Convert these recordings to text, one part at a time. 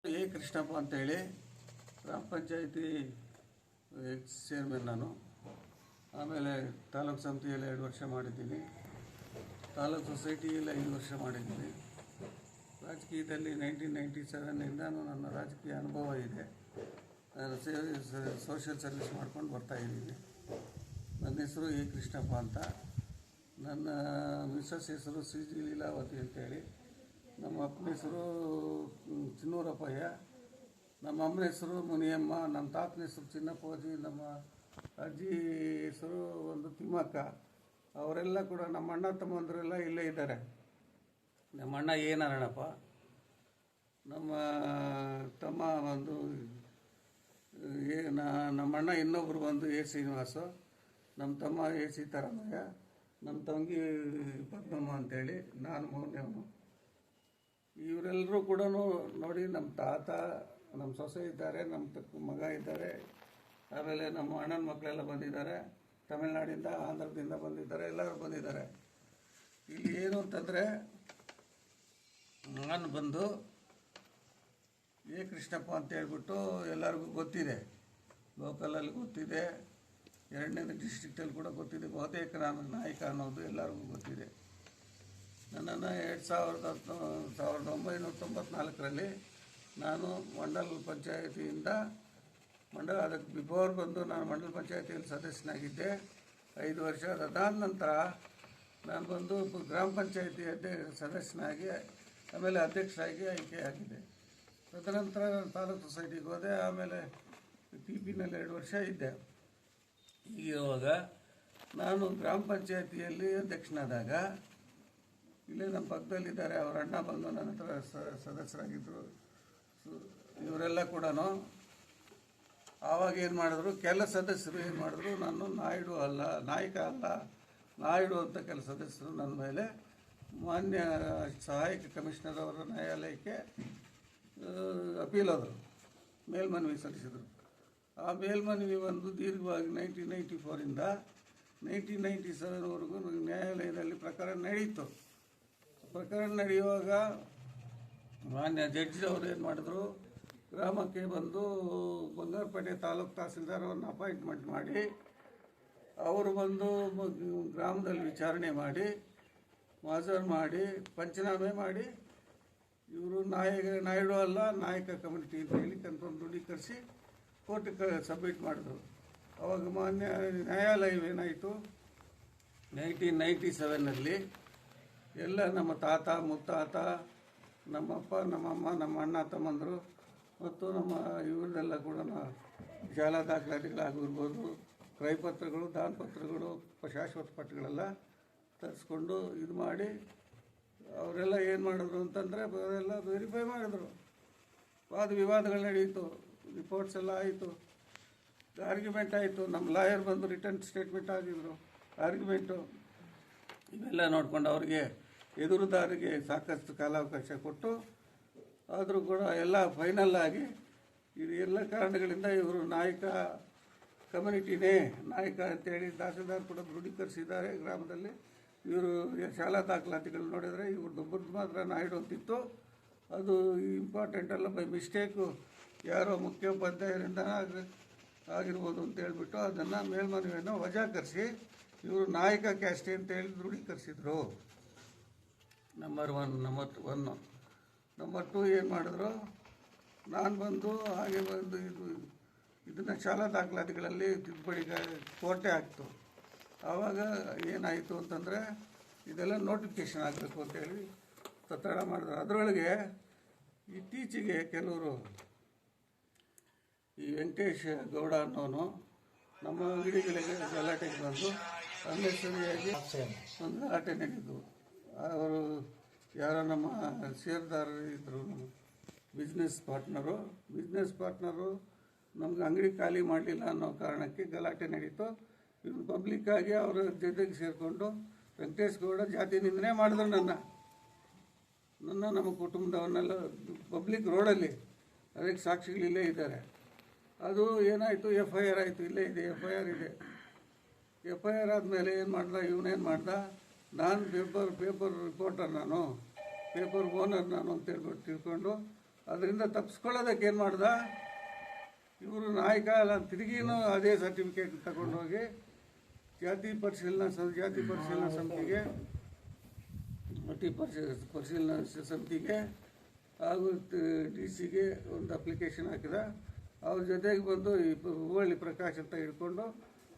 A Krishnappa ಅಂತೇಳಿ ಗ್ರಾಮ panchayat X chairman ನಾನು. ಆಮೇಲೆ ತಾಲೂಕು ಸಮಿತಿಯಲ್ಲಿ 2 ವರ್ಷ ಮಾಡಿದ್ದೀನಿ. ತಾಲೂಕು ಸೊಸೈಟಿಯಲ್ಲಿ 5 ವರ್ಷ ಮಾಡಿದ್ದೀನಿ. ರಾಜಕೀಯದಲ್ಲಿ 1997 ನನ್ನ ರಾಜಕೀಯ ಅನುಭವ ಇದೆ. ನಾನು ಸೋಷಿಯಲ್ ಸರ್ವಿಸ್ ಮಾಡ್ಕೊಂಡು ಬರ್ತಾಯಿದ್ದೀನಿ. ನನ್ನ ಹೆಸರು ಎ ಕೃಷ್ಣಪ್ಪ ಅಂತ. ನನ್ನ ಮಿಸ್ಸಸ್ ಹೆಸರು ಸಿ ಜಿ ಲೀಲಾವತಿ ಅಂತೇಳಿ. ನಮ್ಮ ಅಪ್ಪನ ಹೆಸರು ಚಿನ್ನೂರಪ್ಪಯ್ಯ. ನಮ್ಮ ಅಮ್ಮನ ಹೆಸರು ಮುನಿಯಮ್ಮ. ನಮ್ಮ ತಾತನ ಹೆಸರು ಚಿನ್ನಪ್ಪೋಜಿ. ನಮ್ಮ ಅಜ್ಜಿ ಹೆಸರು ಒಂದು ತಿಮ್ಮಕ್ಕ. ಅವರೆಲ್ಲ ಕೂಡ ನಮ್ಮ ಅಣ್ಣ ತಮ್ಮಂದರೆಲ್ಲ ಇಲ್ಲೇ ಇದ್ದಾರೆ. ನಮ್ಮ ಅಣ್ಣ ಎ ನಾರಾಯಣಪ್ಪ, ನಮ್ಮ ತಮ್ಮ ಒಂದು ನಮ್ಮ ಅಣ್ಣ ಇನ್ನೊಬ್ಬರು ಬಂದು ಎ ಶ್ರೀನಿವಾಸು, ನಮ್ಮ ತಮ್ಮ ಎ ಸೀತಾರಾಮಯ್ಯ, ನಮ್ಮ ತಂಗಿ ಪದ್ಮಮ್ಮ ಅಂತೇಳಿ, ನಾನು ಮೌನ್ಯವನು. ಇವರೆಲ್ಲರೂ ಕೂಡ ನೋಡಿ, ನಮ್ಮ ತಾತ, ನಮ್ಮ ಸೊಸೆ ಇದ್ದಾರೆ, ನಮ್ಮ ಮಗ ಇದ್ದಾರೆ. ಆಮೇಲೆ ನಮ್ಮ ಅಣ್ಣನ ಮಕ್ಕಳೆಲ್ಲ ಬಂದಿದ್ದಾರೆ. ತಮಿಳ್ನಾಡಿಂದ, ಆಂಧ್ರದಿಂದ ಬಂದಿದ್ದಾರೆ. ಎಲ್ಲರೂ ಬಂದಿದ್ದಾರೆ. ಇಲ್ಲಿ ಏನು ಅಂತಂದರೆ, ನಾನು ಬಂದು ಎ ಕೃಷ್ಣಪ್ಪ ಅಂತ ಹೇಳ್ಬಿಟ್ಟು ಎಲ್ಲರಿಗೂ ಗೊತ್ತಿದೆ. ಲೋಕಲಲ್ಲಿ ಗೊತ್ತಿದೆ, 2ನೇ ಡಿಸ್ಟ್ರಿಕ್ಟಲ್ಲಿ ಕೂಡ ಗೊತ್ತಿದೆ. ಬಹುತೇಕ ನಾನು ನಾಯಕ ಅನ್ನೋದು ಎಲ್ಲರಿಗೂ ಗೊತ್ತಿದೆ. ನನ್ನನ್ನು 1994ರಲ್ಲಿ ನಾನು ಮಂಡಲ ಪಂಚಾಯಿತಿಯಿಂದ ಅದಕ್ಕೆ ಬಿಫೋರ್ ಬಂದು ನಾನು ಮಂಡಲ ಪಂಚಾಯಿತಿಯಲ್ಲಿ ಸದಸ್ಯನಾಗಿದ್ದೆ 5 ವರ್ಷ. ಅದಾದ ನಂತರ ನಾನು ಬಂದು ಗ್ರಾಮ ಪಂಚಾಯಿತಿ ಸದಸ್ಯನಾಗಿ, ಆಮೇಲೆ ಅಧ್ಯಕ್ಷರಾಗಿ ಆಯ್ಕೆಯಾಗಿದೆ. ತದನಂತರ ನಾನು ತಾಲೂಕು ಸೊಸೈಟಿಗೆ ಹೋದೆ. ಆಮೇಲೆ ಪಿ ಪಿನಲ್ಲಿ 2 ವರ್ಷ ಇದ್ದೆ. ಈಗಿರುವಾಗ ನಾನು ಗ್ರಾಮ ಪಂಚಾಯಿತಿಯಲ್ಲಿ ಅಧ್ಯಕ್ಷನಾದಾಗ, ಇಲ್ಲೇ ನಮ್ಮ ಪಕ್ಕದಲ್ಲಿದ್ದಾರೆ, ಅವರ ಅಣ್ಣ ಬಂದು ನನ್ನ ಹತ್ರ ಸದಸ್ಯರಾಗಿದ್ದರು. ಇವರೆಲ್ಲ ಕೂಡ ಆವಾಗ ಏನು ಮಾಡಿದ್ರು, ಕೆಲ ಸದಸ್ಯರು ಏನು ಮಾಡಿದ್ರು, ನಾನು ನಾಯಕ ಅಲ್ಲ ನಾಯ್ಡು ಅಂತ ಕೆಲ ಸದಸ್ಯರು ನನ್ನ ಮೇಲೆ ಮಾನ್ಯ ಸಹಾಯಕ ಕಮಿಷನರ್ ಅವರ ನ್ಯಾಯಾಲಯಕ್ಕೆ ಅಪೀಲ್ ಮೇಲ್ಮನವಿ ಸಲ್ಲಿಸಿದರು. ಆ ಮೇಲ್ಮನವಿ ಒಂದು ದೀರ್ಘವಾಗಿ 1994ರಿಂದ 1997ವರೆಗೂ ನ್ಯಾಯಾಲಯದಲ್ಲಿ ಪ್ರಕರಣ ನಡೆಯಿತು. ಪ್ರಕರಣ ನಡೆಯುವಾಗ ಮಾನ್ಯ ಜಡ್ಜಿಯವರು ಏನು ಮಾಡಿದ್ರು, ಗ್ರಾಮಕ್ಕೆ ಬಂದು ಬಂಗಾರಪೇಟೆ ತಾಲೂಕು ತಹಸೀಲ್ದಾರವನ್ನು ಅಪಾಯಿಂಟ್ಮೆಂಟ್ ಮಾಡಿ, ಅವರು ಬಂದು ಗ್ರಾಮದಲ್ಲಿ ವಿಚಾರಣೆ ಮಾಡಿ, ಮಾಜರ್ ಮಾಡಿ, ಪಂಚನಾಮೆ ಮಾಡಿ, ಇವರು ನಾಯ್ಡು ಅಲ್ಲ ನಾಯಕ ಕಮ್ಯುನಿಟಿ ಅಂತ ಹೇಳಿ ಕನ್ಫರ್ಮ್ ದೃಢೀಕರಿಸಿ ಕೋರ್ಟಿಗೆ ಸಬ್ಮಿಟ್ ಮಾಡಿದ್ರು. ಅವಾಗ ಮಾನ್ಯ ನ್ಯಾಯಾಲಯವೇನಾಯಿತು, 1997ನಲ್ಲಿ ಎಲ್ಲ ನಮ್ಮ ತಾತ, ಮುತ್ತಾತ, ನಮ್ಮಪ್ಪ, ನಮ್ಮಮ್ಮ, ನಮ್ಮ ಅಣ್ಣ ತಮ್ಮಂದರು ಮತ್ತು ನಮ್ಮ ಇವರದೆಲ್ಲ ಕೂಡ ಶಾಲಾ ದಾಖಲಾತಿಗಳಾಗಿರ್ಬೋದು, ಕ್ರಯಪತ್ರಗಳು, ದಾನಪತ್ರಗಳು, ಶಾಶ್ವತ ಪತ್ರಗಳೆಲ್ಲ ತರಿಸ್ಕೊಂಡು ಇದು ಮಾಡಿ, ಅವರೆಲ್ಲ ಏನು ಮಾಡಿದ್ರು ಅಂತಂದರೆ ಅವರೆಲ್ಲ ವೆರಿಫೈ ಮಾಡಿದ್ರು. ವಾದ ವಿವಾದಗಳು ನಡೆಯಿತು, ರಿಪೋರ್ಟ್ಸ್ ಎಲ್ಲ ಆಯಿತು, ಆರ್ಗ್ಯುಮೆಂಟ್ ಆಯಿತು. ನಮ್ಮ ಲಾಯರ್ ಬಂದು ರಿಟರ್ನ್ ಸ್ಟೇಟ್ಮೆಂಟ್ ಆಗಿದ್ರು, ಆರ್ಗ್ಯುಮೆಂಟು ಇವೆಲ್ಲ ನೋಡ್ಕೊಂಡು ಅವ್ರಿಗೆ ಎದುರುದಾರಿಗೆ ಸಾಕಷ್ಟು ಕಾಲಾವಕಾಶ ಕೊಟ್ಟು, ಆದರೂ ಕೂಡ ಎಲ್ಲ ಫೈನಲ್ ಆಗಿ ಇದು ಎಲ್ಲ ಕಾರಣಗಳಿಂದ ಇವರು ನಾಯಕ ಕಮ್ಯುನಿಟಿನೇ ನಾಯಕ ಅಂತೇಳಿ ತಹಸೀಲ್ದಾರ್ ಕೂಡ ದೃಢೀಕರಿಸಿದ್ದಾರೆ ಗ್ರಾಮದಲ್ಲಿ. ಇವರು ಶಾಲಾ ದಾಖಲಾತಿಗಳು ನೋಡಿದರೆ ಇವ್ರದ್ದೊಬ್ಬರದ್ದು ಮಾತ್ರ ನಾಯ್ಡು ಅಂತಿತ್ತು. ಅದು ಇಂಪಾರ್ಟೆಂಟ್ ಅಲ್ಲ, ಬೈ ಮಿಸ್ಟೇಕು ಯಾರೋ ಮುಖ್ಯೋಪಾಧ್ಯಾಯರಿಂದ ಆಗಿರ್ಬೋದು ಅಂತ ಹೇಳ್ಬಿಟ್ಟು ಅದನ್ನು ಮೇಲ್ಮನವಿಯನ್ನು ವಜಾಕರಿಸಿ ಇವರು ನಾಯಕ ಕ್ಯಾಸ್ಟೆ ಅಂತೇಳಿ ದೃಢೀಕರಿಸಿದರು. ನಂಬರ್ 1. ನಂಬರ್ 2 ಏನು ಮಾಡಿದ್ರು, ನಾನು ಬಂದು ಹಾಗೆ ಬಂದು ಇದನ್ನು ಶಾಲಾ ದಾಖಲಾತಿಗಳಲ್ಲಿ ತಿದ್ದುಪಡಿ ಕೋರ್ಟೇ ಆಗ್ತು. ಆವಾಗ ಏನಾಯಿತು ಅಂತಂದರೆ, ಇದೆಲ್ಲ ನೋಟಿಫಿಕೇಷನ್ ಆಗಬೇಕು ಅಂತೇಳಿ ಒತ್ತಡ ಮಾಡಿದ್ರು. ಅದರೊಳಗೆ ಇತ್ತೀಚೆಗೆ ಕೆಲವರು, ಈ ವೆಂಕಟೇಶ್ ಗೌಡ ಅನ್ನೋನು ನಮ್ಮ ಅಂಗಡಿಗಳಿಗೆ ಗಲಾಟೆಗೆ ಬಂದು ಅನ್ನೆಸರಿಯಾಗಿ ಒಂದು ಗಲಾಟೆ ನಡೆಯಿತು. ಅವರು ಯಾರೋ ನಮ್ಮ ಷೇರುದಾರರು ಇದ್ದರು, ನಮ್ಮ ಬಿಸ್ನೆಸ್ ಪಾರ್ಟ್ನರು ನಮ್ಗೆ ಅಂಗಡಿ ಖಾಲಿ ಮಾಡಲಿಲ್ಲ ಅನ್ನೋ ಕಾರಣಕ್ಕೆ ಗಲಾಟೆ ನಡೀತು. ಇವರು ಪಬ್ಲಿಕ್ಕಾಗಿ ಅವರ ಜೊತೆಗೆ ಸೇರಿಕೊಂಡು ವೆಂಕಟೇಶ್ ಗೌಡ ಜಾತಿ ನಿಂದನೆ ಮಾಡಿದ್ರು. ನಮ್ಮ ಕುಟುಂಬದವನ್ನೆಲ್ಲ ಪಬ್ಲಿಕ್ ರೋಡಲ್ಲಿ, ಅದಕ್ಕೆ ಸಾಕ್ಷಿಗಳಿಲ್ಲೇ ಇದ್ದಾರೆ. ಅದು ಏನಾಯಿತು, FIR ಆಯಿತು. ಇಲ್ಲೇ ಇದೆ, FIR ಇದೆ. FIR ಆದಮೇಲೆ ಏನು ಇವನೇನು ಮಾಡ್ದ, ನಾನು ಪೇಪರ್ ರಿಪೋರ್ಟರ್, ನಾನು ಪೇಪರ್ ಓನರ್ ನಾನು ಅಂತ ಹೇಳ್ಬಿಟ್ಟು ತಿಳ್ಕೊಂಡು ಅದರಿಂದ ತಪ್ಪಿಸ್ಕೊಳ್ಳೋದಕ್ಕೆ ಏನು ಮಾಡ್ದ ಇವರು ನಾಯಕ ಅಲ್ಲ, ತಿರುಗಿನೂ ಅದೇ ಸರ್ಟಿಫಿಕೇಟ್ ತಗೊಂಡೋಗಿ ಜಾತಿ ಪರಿಶೀಲನಾ ಸಮಿತಿಗೆ ಪರಿಶೀಲನಾ ಸಮಿತಿಗೆ ಹಾಗೂ DC ಒಂದು ಅಪ್ಲಿಕೇಶನ್ ಹಾಕಿದ. ಅವ್ರ ಜೊತೆಗೆ ಬಂದು ಈ ಹೂವಳ್ಳಿ ಪ್ರಕಾಶ್ ಅಂತ ಹಿಡ್ಕೊಂಡು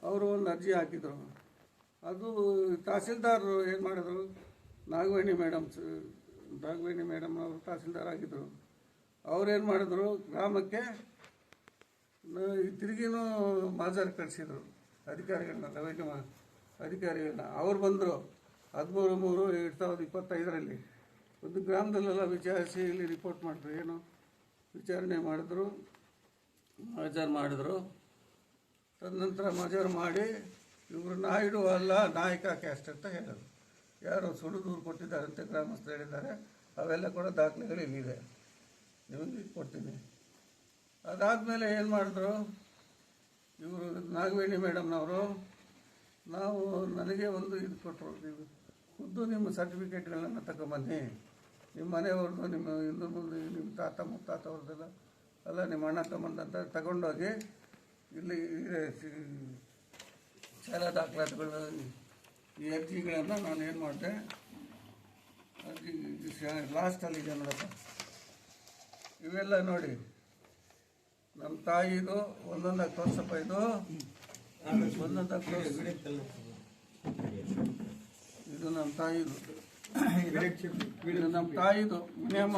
ಅವರು ಒಂದು ಅರ್ಜಿ ಹಾಕಿದರು. ಅದು ತಹಸೀಲ್ದಾರರು ಏನು ಮಾಡಿದ್ರು, ನಾಗವೇಣಿ ಮೇಡಮ್ ಅವರು ತಹಸೀಲ್ದಾರ್ ಆಗಿದ್ದರು. ಅವ್ರೇನು ಮಾಡಿದ್ರು, ಗ್ರಾಮಕ್ಕೆ ತಿರುಗಿನೂ ಮಾಜರ್ ಕಳಿಸಿದ್ರು ಅಧಿಕಾರಿಗಳನ್ನ, ರೆವೆನ್ಯೂ ಅಧಿಕಾರಿಗಳನ್ನ. ಅವ್ರು ಬಂದರು 13/3/2025 ಒಂದು ಗ್ರಾಮದಲ್ಲೆಲ್ಲ ವಿಚಾರಿಸಿ ಇಲ್ಲಿ ರಿಪೋರ್ಟ್ ಮಾಡಿದ್ರು. ಏನು ವಿಚಾರಣೆ ಮಾಡಿದ್ರು, ಮಾಜರ್ ಮಾಡಿದ್ರು. ತದನಂತರ ಮಾಜರ್ ಮಾಡಿ ಇವರು ನಾಯ್ಡು ಅಲ್ಲ ನಾಯಕ ಕ್ಯಾಸ್ಟ್ ಅಂತ ಹೇಳೋದು. ಯಾರು ಸುಳ್ಳು ದೂರು ಕೊಟ್ಟಿದ್ದಾರಂತೆ ಗ್ರಾಮಸ್ಥರು ಹೇಳಿದ್ದಾರೆ. ಅವೆಲ್ಲ ಕೂಡ ದಾಖಲೆಗಳು ಇಲ್ಲಿದೆ, ನಿಮಗೆ ಕೊಡ್ತೀನಿ. ಅದಾದಮೇಲೆ ಏನು ಮಾಡಿದ್ರು ಇವರು ನಾಗವೇಣಿ ಮೇಡಮ್ನವರು, ನನಗೆ ಒಂದು ಇದು ಕೊಟ್ಟರು, ನೀವು ಖುದ್ದು ನಿಮ್ಮ ಸರ್ಟಿಫಿಕೇಟ್ಗಳನ್ನ ತಗೊಂಬನ್ನಿ, ನಿಮ್ಮ ಮನೆಯವ್ರದ್ದು, ನಿಮ್ಮ ಹಿಂದೂ ಮುಂದೆ ನಿಮ್ಮ ತಾತ ಮುತ್ತಾತವ್ರದ್ದೆಲ್ಲ ಅಲ್ಲ, ನಿಮ್ಮ ಅಣ್ಣ ತಮ್ಮಂತ ತಗೊಂಡೋಗಿ ಇಲ್ಲಿ ಶಾಲಾ ದಾಖಲಾತಿಗಳು ಈ ಅರ್ಜಿಗಳನ್ನು ನಾನು ಏನು ಮಾಡಿದೆ, ಅರ್ಜಿ ಲಾಸ್ಟಲ್ಲಿದೆ ನೋಡಪ್ಪ, ಇವೆಲ್ಲ ನೋಡಿ ನಮ್ಮ ತಾಯಿದು ಒಂದೊಂದಾಗಿ ತೋರ್ಸಪ್ಪ. ಇದು ಒಂದೊಂದಾಗಿ ತೋರಿಸಿ. ಇದು ನಮ್ಮ ತಾಯಿದು, ಇದು ನಮ್ಮ ತಾಯಿದು ಮುನಿಯಮ್ಮ.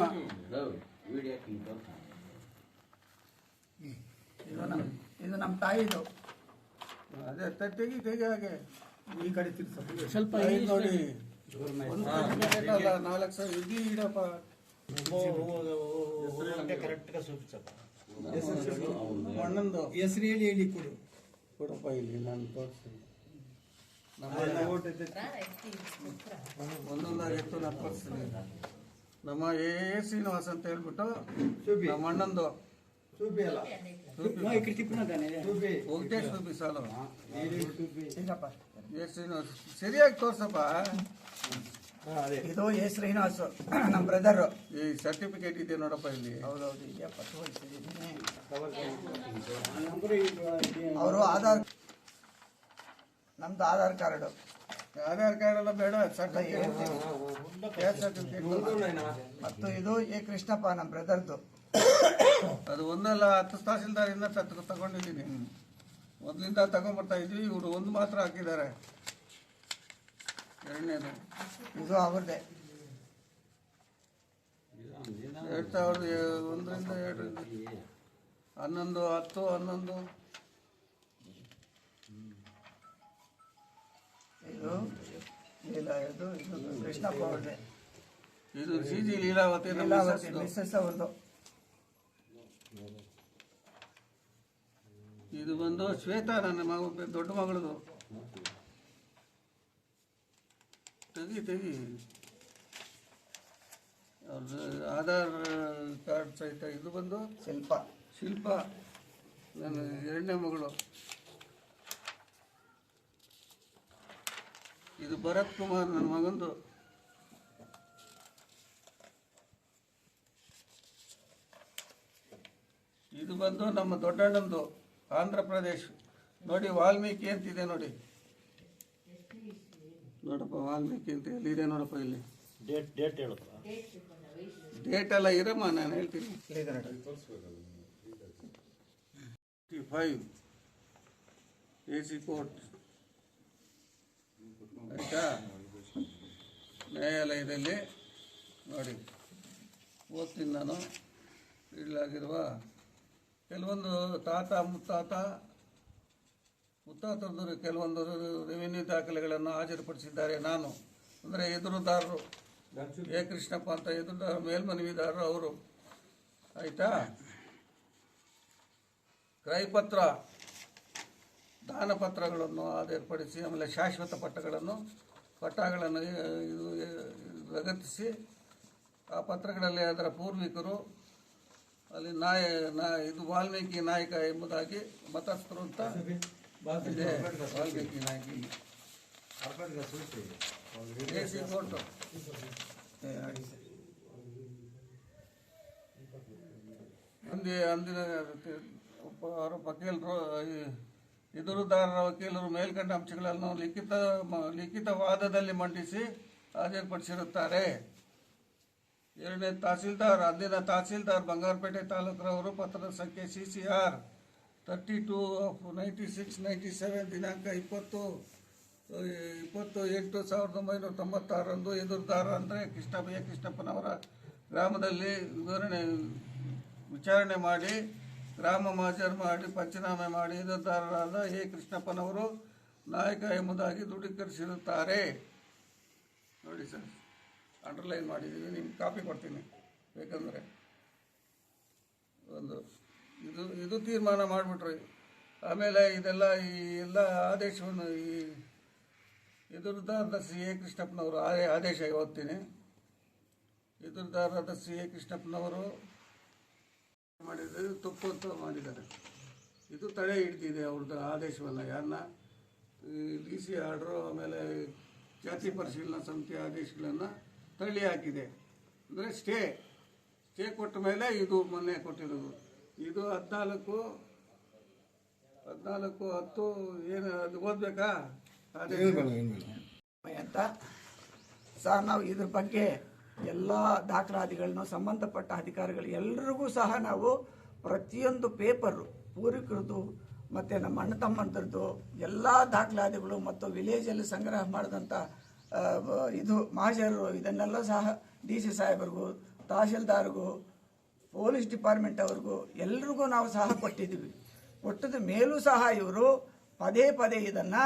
ಇದು ನಮ್ಮ ತಾಯಿದು. ಅದೇ ತೆಗಿ ಹಾಗೆ ಈ ಕಡೆ ಸ್ವಲ್ಪ ನೋಡಿ. ಒಂದು ಅಲ್ಲ 4,000 ಇಡ್ಲಿ ಇಡಪ್ಪ. ಮಣ್ಣಂದು ಹೆಸರು ಹೇಳಿ ಕೊಡಪ್ಪ, ಇಲ್ಲಿ ನಾನು ತೋರಿಸ್ತೀನಿ. ಒಂದೊಂದಾಗಿ ಎತ್ತು ನಾನು ತೋರಿಸ್ತೀನಿ. ನಮ್ಮ ಶ್ರೀನಿವಾಸ್ ಅಂತ ಹೇಳ್ಬಿಟ್ಟು ನಮ್ಮ ಅಣ್ಣಂದು ಹೋಗ್ತೇ ಸೂಪಿ ಸಾಲು ಶ್ರೀನಿವಾಸ್ ಸರಿಯಾಗಿ ತೋರ್ಸಪ್ಪ. ಇದು ಶ್ರೀನಿವಾಸ್ ನಮ್ಮ ಬ್ರದರ್. ಈ ಸರ್ಟಿಫಿಕೇಟ್ ಇದೆ ನೋಡಪ್ಪ ಇಲ್ಲಿ. ಹೌದೌದು, ಅವರು ಆಧಾರ್, ನಮ್ದು ಆಧಾರ್ ಕಾರ್ಡ್ ಎಲ್ಲ ಬೇಡ, ಸರ್ಟಿಫಿಕೇಟ್. ಮತ್ತು ಇದು ಕೃಷ್ಣಪ್ಪ ನಮ್ಮ ಬ್ರದರ್ದು. ಅದು ಒಂದಲ್ಲ 10 ತಹಸೀಲ್ದಾರಿಂದ ತಗೊಂಡಿದ್ದೀನಿ. ಮೊದಲಿಂದ ತಗೊಂಡ್ಬರ್ತಾ ಇದ್ವಿ. ಇವರು ಒಂದು ಮಾತ್ರ ಹಾಕಿದ್ದಾರೆ. ಎರಡನೇದು ಇದು ಅವ್ರದ್ದೇ. 2001 11 10 11 ಇದು ಕೃಷ್ಣಪ್ಪ ಅವ್ರದ್ದೇ. ಇದು CG ಲೀಲಾವತಿ ಮಿಸ್ಸಸ್ ಅವ್ರದ್ದು. ಇದು ಬಂದು ಶ್ವೇತಾ, ನನ್ನ ದೊಡ್ಡ ಮಗಳದು. ತೆಗಿ ಅವ್ರದ್ದು ಆಧಾರ್ ಕಾರ್ಡ್ ಸಹಿತ. ಇದು ಬಂದು ಶಿಲ್ಪ ನನ್ನ ಎರಡನೇ ಮಗಳು. ಇದು ಭರತ್ ಕುಮಾರ್ ನನ್ನ ಮಗಂದು. ಇದು ಬಂದು ನಮ್ಮ ದೊಡ್ಡಣ್ಣಂದು, ಆಂಧ್ರ ಪ್ರದೇಶ್. ನೋಡಿ ವಾಲ್ಮೀಕಿ ಅಂತಿದೆ ನೋಡಿ, ನೋಡಪ್ಪ ವಾಲ್ಮೀಕಿ ಅಂತ ಎಲ್ಲಿದೆ ನೋಡಪ್ಪ. ಇಲ್ಲಿ ಡೇಟ್ ಹೇಳಪ್ಪ. ಡೇಟ್ ಎಲ್ಲ ಇರಮ್ಮ, ನಾನು ಹೇಳ್ತೀನಿ. 5 AC ಕೋರ್ಟ್ ಆಯಿತಾ, ನ್ಯಾಯಾಲಯದಲ್ಲಿ ನೋಡಿ ಓದ್ತೀನಿ ನಾನು. ಇಡಲಾಗಿರುವ ಕೆಲವೊಂದು ಮುತ್ತಾತರದ್ದು ಕೆಲವೊಂದು ರೆವಿನ್ಯೂ ದಾಖಲೆಗಳನ್ನು ಹಾಜರುಪಡಿಸಿದ್ದಾರೆ. ನಾನು ಅಂದರೆ ಎದುರುದಾರರು ಕೃಷ್ಣಪ್ಪ ಅಂತ ಎದುರುದಾರ ಮೇಲ್ಮನವಿದಾರರು ಅವರು. ಆಯಿತಾ, ಕ್ರಯಪತ್ರ, ದಾನಪತ್ರಗಳನ್ನು ಹಾಜರುಪಡಿಸಿ, ಆಮೇಲೆ ಶಾಶ್ವತ ಪಟ್ಟಗಳನ್ನು ಇದು ಲಗತ್ತಿಸಿ, ಆ ಪತ್ರಗಳಲ್ಲಿ ಅದರ ಪೂರ್ವಿಕರು ಅಲ್ಲಿ ಇದು ವಾಲ್ಮೀಕಿ ನಾಯಕ ಎಂಬುದಾಗಿ ಮತಸ್ಥರು ಅಂತ ಇದೆ. ವಾಲ್ಮೀಕಿ ನಾಯಕ AC ಕೋರ್ಟು. ಅಂದಿನ ಅವರ ವಕೀಲರು ಎದುರುದಾರರ ವಕೀಲರು ಮೇಲ್ಕಂಡ ಅಂಶಗಳನ್ನು ಲಿಖಿತವಾದದಲ್ಲಿ ಮಂಡಿಸಿ ಹಾಜರುಪಡಿಸಿರುತ್ತಾರೆ. ಎರಡನೇ ತಹಸೀಲ್ದಾರ್, ಅಂದಿನ ತಹಸೀಲ್ದಾರ್ ಬಂಗಾರಪೇಟೆ ತಾಲೂಕರವರು ಪತ್ರದ ಸಂಖ್ಯೆ CCR 32/96/97 ದಿನಾಂಕ 20/8/1996 ಎದುರುದಾರ ಅಂದರೆ ಕೃಷ್ಣಪ್ಪನವರ ಗ್ರಾಮದಲ್ಲಿ ವಿಚಾರಣೆ ಮಾಡಿ ಗ್ರಾಮ ಮಾಜರ್ ಮಾಡಿ ಪಂಚನಾಮೆ ಮಾಡಿ ಎದುರುದಾರರಾದ ಕೃಷ್ಣಪ್ಪನವರು ನಾಯಕ ಎಂಬುದಾಗಿ ದೃಢೀಕರಿಸಿರುತ್ತಾರೆ. ನೋಡಿ ಸರ್, ಅಂಡರ್ಲೈನ್ ಮಾಡಿದ್ದೀವಿ, ನಿಮ್ಗೆ ಕಾಪಿ ಕೊಡ್ತೀನಿ ಬೇಕಂದರೆ. ಇದು ತೀರ್ಮಾನ ಮಾಡಿಬಿಟ್ರಿ. ಆಮೇಲೆ ಇದೆಲ್ಲ ಈ ಎಲ್ಲ ಆದೇಶವನ್ನು ಈ ಎದುರುದಾರರಾದ CA ಕೃಷ್ಣಪ್ಪನವರು ಆದೇಶ ಓದ್ತೀನಿ. ಎದುರುದಾರರಾದ CA ಕೃಷ್ಣಪ್ಪನವರು ಮಾಡಿದ್ದಾರೆ, ತಪ್ಪು ಅಂತ ಮಾಡಿದ್ದಾರೆ. ಇದು ತಡೆ ಹಿಡ್ತಿದೆ ಅವ್ರದ್ದು ಆದೇಶವನ್ನು. ಯಾರನ್ನ DC ಆರ್ಡ್ರು ಆಮೇಲೆ ಜಾತಿ ಪರಿಶೀಲನಾ ಸಮಿತಿ ಆದೇಶಗಳನ್ನು ತಳ್ಳಿ ಹಾಕಿದೆ. ಅಂದರೆ ಸ್ಟೇ ಕೊಟ್ಟ ಮೇಲೆ ಇದು ಮೊನ್ನೆ ಕೊಟ್ಟಿರೋದು. ಇದು 14/10 ಏನು ಅದು ಓದಬೇಕಾ ಆದೇಶ ಅಂತ ಸಹ ನಾವು ಇದ್ರ ಬಗ್ಗೆ ಎಲ್ಲ ದಾಖಲಾತಿಗಳನ್ನು ಸಂಬಂಧಪಟ್ಟ ಅಧಿಕಾರಿಗಳು ಎಲ್ರಿಗೂ ಸಹ ನಾವು ಪ್ರತಿಯೊಂದು ಪೇಪರು ಪೂರ್ವಿಕರದ್ದು ಮತ್ತು ನಮ್ಮ ಅಣ್ಣ ತಮ್ಮಂದ್ರದ್ದು ಎಲ್ಲ ದಾಖಲಾತಿಗಳು ಮತ್ತು ವಿಲೇಜಲ್ಲಿ ಸಂಗ್ರಹ ಮಾಡಿದಂಥ ಇದು ಮಾಜರು ಇದನ್ನೆಲ್ಲ ಸಹ DC ಸಾಹೇಬರಿಗೂ ತಹಶೀಲ್ದಾರ್ಗೂ ಪೊಲೀಸ್ ಡಿಪಾರ್ಟ್ಮೆಂಟ್ ಅವ್ರಿಗೂ ಎಲ್ರಿಗೂ ನಾವು ಸಹ ಕೊಟ್ಟಿದ್ದೀವಿ. ಕೊಟ್ಟದ ಮೇಲೂ ಸಹ ಇವರು ಪದೇ ಪದೇ ಇದನ್ನು